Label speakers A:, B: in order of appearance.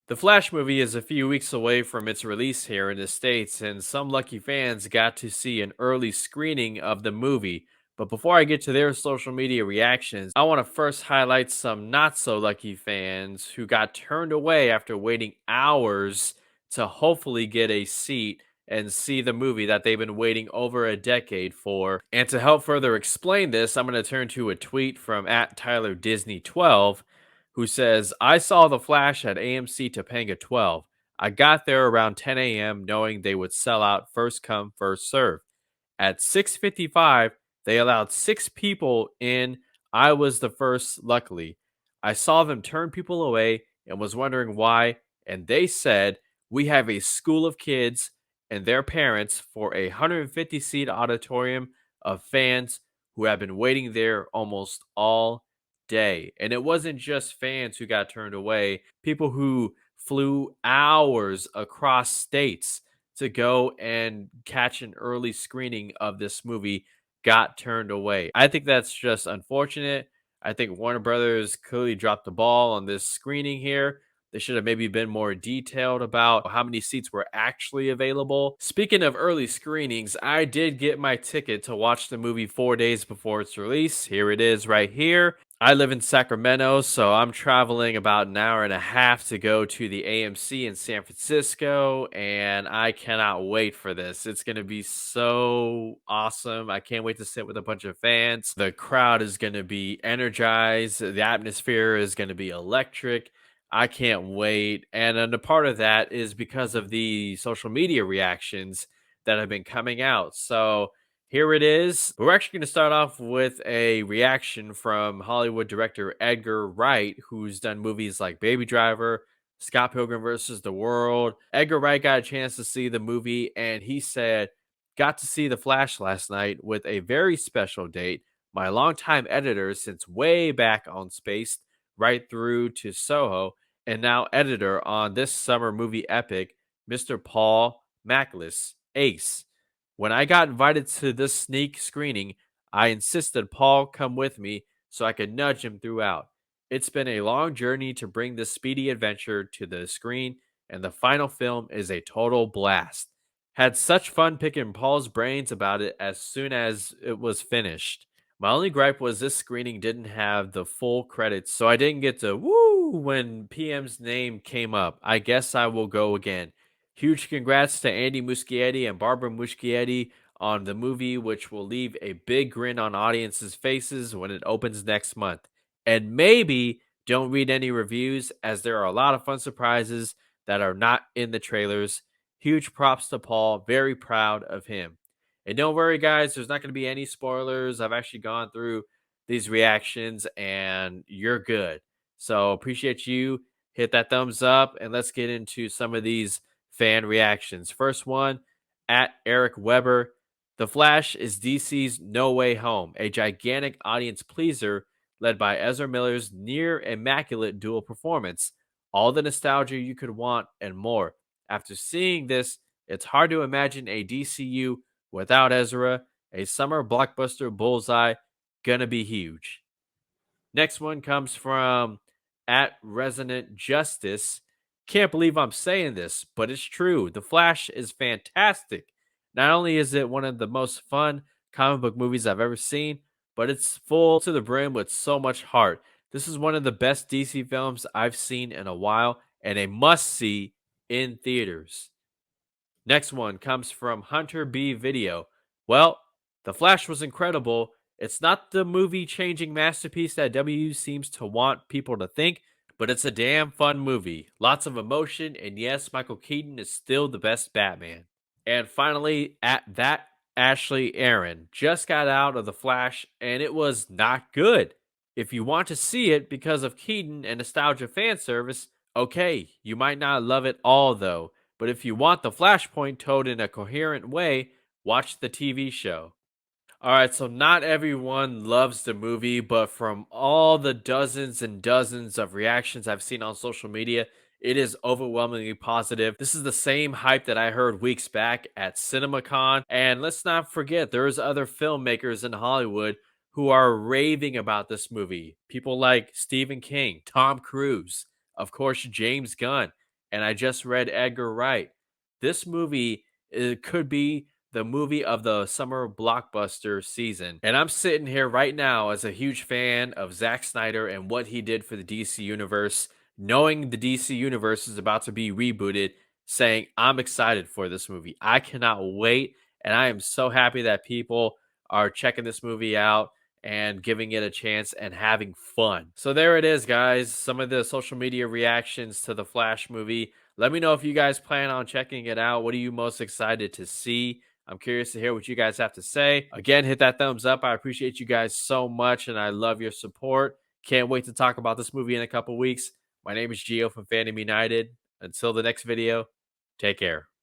A: The Flash movie is a few weeks away from its release here in the States, and some lucky fans got to see an early screening of the movie. But before I get to their social media reactions, I want to first highlight some not so lucky fans who got turned away after waiting hours to hopefully get a seat and see the movie that they've been waiting over a decade for. And to help further explain this, I'm going to turn to a tweet from at Tyler Disney 12 who says, I saw The Flash at AMC Topanga 12. I got there around 10 a.m. knowing they would sell out first come, first serve. At 6:55, they allowed 6 people in. I was the first, luckily. I saw them turn people away and was wondering why, and they said, we have a school of kids and their parents for a 150-seat auditorium of fans who have been waiting there almost all day. And it wasn't just fans who got turned away, people who flew hours across states to go and catch an early screening of this movie got turned away. I think that's just unfortunate. I think Warner Brothers clearly dropped the ball on this screening here. They should have maybe been more detailed about how many seats were actually available. Speaking of early screenings, I did get my ticket to watch the movie 4 days before its release. Here it is right here. I live in Sacramento, so I'm traveling about an hour and a half to go to the AMC in San Francisco, and I cannot wait for this. It's going to be so awesome. I can't wait to sit with a bunch of fans. The crowd is going to be energized, the atmosphere is going to be electric. I can't wait. And a part of that is because of the social media reactions that have been coming out. So, here it is. We're actually going to start off with a reaction from Hollywood director Edgar Wright, who's done movies like Baby Driver, Scott Pilgrim versus the World. Edgar Wright got a chance to see the movie, and he said, got to see The Flash last night with a very special date. My longtime editor since way back on Spaced, right through to Soho, and now editor on this summer movie epic, Mr. Paul Mackless, Ace. When I got invited to this sneak screening, I insisted Paul come with me so I could nudge him throughout. It's been a long journey to bring this speedy adventure to the screen, and the final film is a total blast. Had such fun picking Paul's brains about it as soon as it was finished. My only gripe was this screening didn't have the full credits, so I didn't get to woo when PM's name came up. I guess I will go again. Huge congrats to Andy Muschietti and Barbara Muschietti on the movie, which will leave a big grin on audiences' faces when it opens next month. And maybe don't read any reviews, as there are a lot of fun surprises that are not in the trailers. Huge props to Paul. Very proud of him. And don't worry, guys, there's not going to be any spoilers. I've actually gone through these reactions and you're good. So appreciate you. Hit that thumbs up and let's get into some of these fan reactions. First one at Eric Weber. The Flash is DC's No Way Home, a gigantic audience pleaser led by Ezra Miller's near immaculate dual performance. All the nostalgia you could want and more. After seeing this, it's hard to imagine a DCU without Ezra. A summer blockbuster bullseye, gonna be huge. Next one comes from at Resonant Justice. Can't believe I'm saying this, but it's true. The Flash is fantastic. Not only is it one of the most fun comic book movies I've ever seen, but it's full to the brim with so much heart. This is one of the best DC films I've seen in a while and a must see in theaters. Next one comes from Hunter B Video. Well, The Flash was incredible. It's not the movie changing masterpiece that W seems to want people to think, but it's a damn fun movie. Lots of emotion, and yes, Michael Keaton is still the best Batman. And finally, at that Ashley Aaron just got out of The Flash, and it was not good. If you want to see it because of Keaton and nostalgia fan service, okay, you might not love it all though. But if you want the Flashpoint told in a coherent way, watch the TV show. All right, so not everyone loves the movie, but from all the dozens and dozens of reactions I've seen on social media, it is overwhelmingly positive. This is the same hype that I heard weeks back at CinemaCon. And let's not forget, there's other filmmakers in Hollywood who are raving about this movie. People like Stephen King, Tom Cruise, of course, James Gunn. and I just read Edgar Wright. This movie, it could be the movie of the summer blockbuster season. And I'm sitting here right now as a huge fan of Zack Snyder and what he did for the DC universe, knowing the DC universe is about to be rebooted, saying, I'm excited for this movie. I cannot wait. And I am so happy that people are checking this movie out and giving it a chance and having fun. So there it is, guys. Some of the social media reactions to the Flash movie. Let me know if you guys plan on checking it out. What are you most excited to see? I'm curious to hear what you guys have to say. Again, hit that thumbs up. I appreciate you guys so much, and I love your support. Can't wait to talk about this movie in a couple weeks. My name is Gio from Fandom United. Until the next video, take care.